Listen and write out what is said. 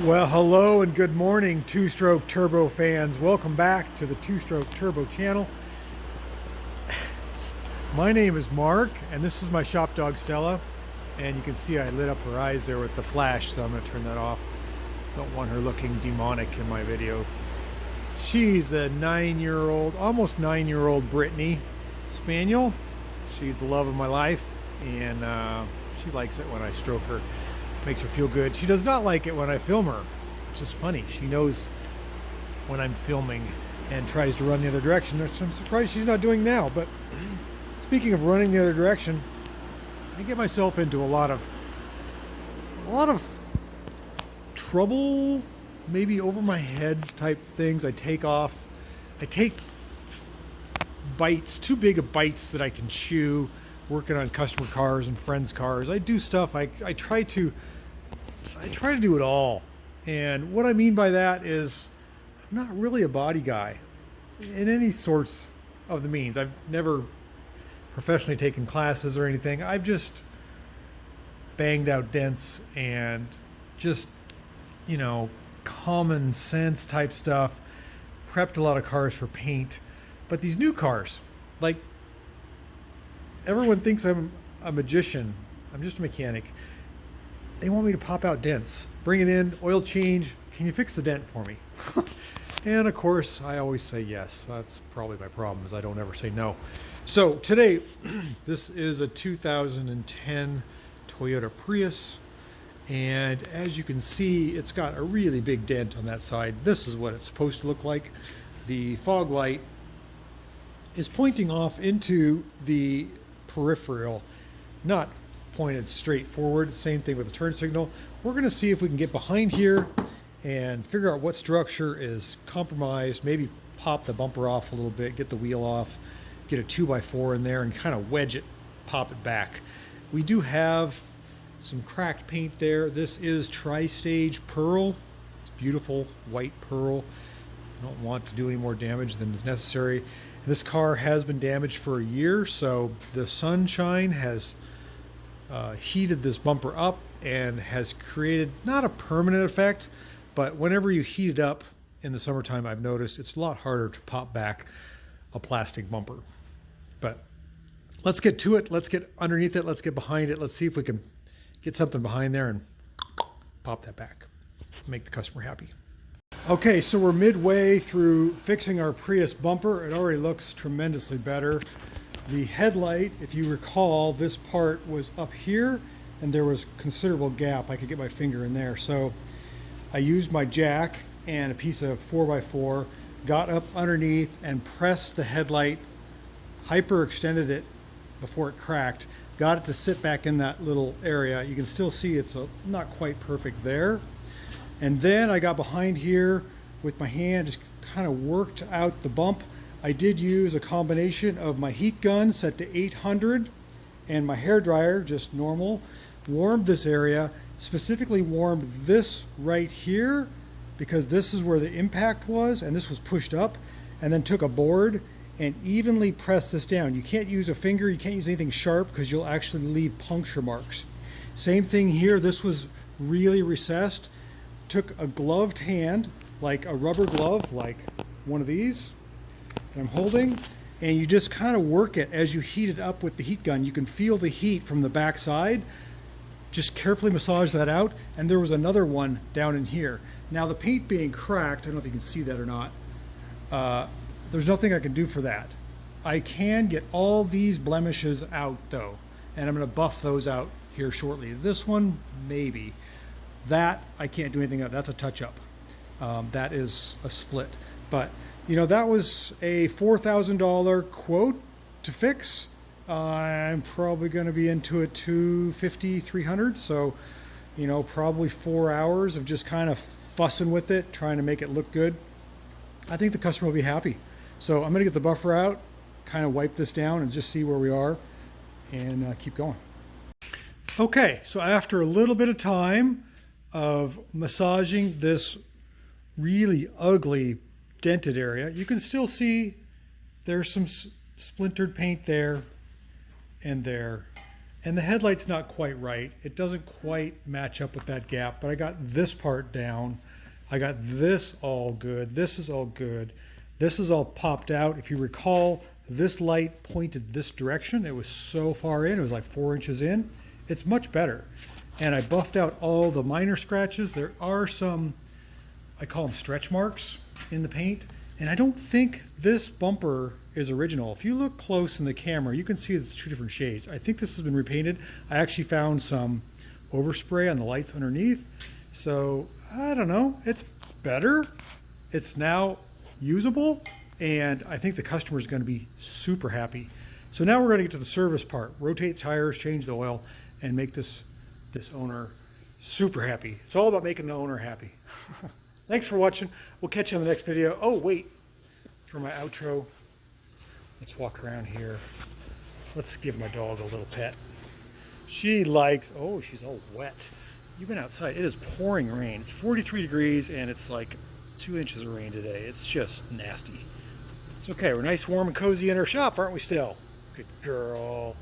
Well, hello and good morning, two-stroke turbo fans. Welcome back to the Two-Stroke Turbo channel. My name is Mark, and this is my shop dog, Stella. And you can see I lit up her eyes there with the flash, so I'm going to turn that off. Don't want her looking demonic in my video. She's a 9-year-old, almost 9-year-old Brittany Spaniel. She's the love of my life, and she likes it when I stroke her. Makes her feel good. She does not like it when I film her, which is funny. She knows when I'm filming and tries to run the other direction, which I'm surprised she's not doing now. But speaking of running the other direction, I get myself into a lot of trouble, maybe over my head type things. I take bites, too big of bites that I can chew, working on customer cars and friends' cars. I do stuff. I try to do it all. And what I mean by that is I'm not really a body guy in any sorts of the means. I've never professionally taken classes or anything. I've just banged out dents and just, common sense type stuff. Prepped a lot of cars for paint. But these new cars, like, everyone thinks I'm a magician. I'm just a mechanic. They want me to pop out dents, bring it in, oil change. Can you fix the dent for me? And of course, I always say yes. That's probably my problem, is I don't ever say no. So today, this is a 2010 Toyota Prius. And as you can see, it's got a really big dent on that side. This is what it's supposed to look like. The fog light is pointing off into the peripheral, not pointed straight forward. Same thing with the turn signal. We're going to see if we can get behind here and figure out what structure is compromised, maybe pop the bumper off a little bit, get the wheel off, get a 2x4 in there and kind of wedge it, pop it back. We do have some cracked paint there. This is Tri-Stage Pearl. It's beautiful white pearl. I don't want to do any more damage than is necessary. This car has been damaged for a year, so the sunshine has heated this bumper up and has created not a permanent effect, but whenever you heat it up in the summertime, I've noticed it's a lot harder to pop back a plastic bumper. But let's get to it. Let's get underneath it. Let's get behind it. Let's see if we can get something behind there and pop that back. Make the customer happy. Okay, so we're midway through fixing our Prius bumper. It already looks tremendously better. The headlight, if you recall, this part was up here and there was considerable gap. I could get my finger in there. So I used my jack and a piece of 4x4, got up underneath and pressed the headlight, hyper extended it before it cracked, got it to sit back in that little area. You can still see it's not quite perfect there. And then I got behind here with my hand, just kind of worked out the bump. I did use a combination of my heat gun set to 800 and my hair dryer, just normal. Warmed this area, specifically warmed this right here because this is where the impact was and this was pushed up, and then took a board and evenly pressed this down. You can't use a finger, you can't use anything sharp because you'll actually leave puncture marks. Same thing here, this was really recessed. Took a gloved hand, like a rubber glove, like one of these that I'm holding, and you just kind of work it as you heat it up with the heat gun. You can feel the heat from the back side. Just carefully massage that out, and there was another one down in here. Now the paint being cracked, I don't know if you can see that or not, there's nothing I can do for that. I can get all these blemishes out though, and I'm going to buff those out here shortly. This one, maybe. That I can't do anything about. That's a touch-up. That is a split. But that was a $4,000 quote to fix. I'm probably going to be into it $250, $300. So probably 4 hours of just kind of fussing with it, trying to make it look good. I think the customer will be happy. So I'm going to get the buffer out, kind of wipe this down and just see where we are and keep going. Okay, so after a little bit of time of massaging this really ugly dented area, you can still see there's some splintered paint there and there. And the headlight's not quite right. It doesn't quite match up with that gap, but I got this part down. I got this all good. This is all good. This is all popped out. If you recall, this light pointed this direction. It was so far in, it was like 4 inches in. It's much better. And I buffed out all the minor scratches. There are some, I call them stretch marks in the paint. And I don't think this bumper is original. If you look close in the camera, you can see it's 2 different shades. I think this has been repainted. I actually found some overspray on the lights underneath. So I don't know, it's better. It's now usable, and I think the customer is going to be super happy. So now we're going to get to the service part. Rotate tires, change the oil, and make this owner super happy. It's all about making the owner happy. Thanks for watching. We'll catch you on the next video. Oh, wait. For my outro, let's walk around here. Let's give my dog a little pet. She likes, oh, she's all wet. You've been outside. It is pouring rain. It's 43 degrees, and it's like 2 inches of rain today. It's just nasty. It's okay. We're nice, warm, and cozy in our shop, aren't we still? Good girl.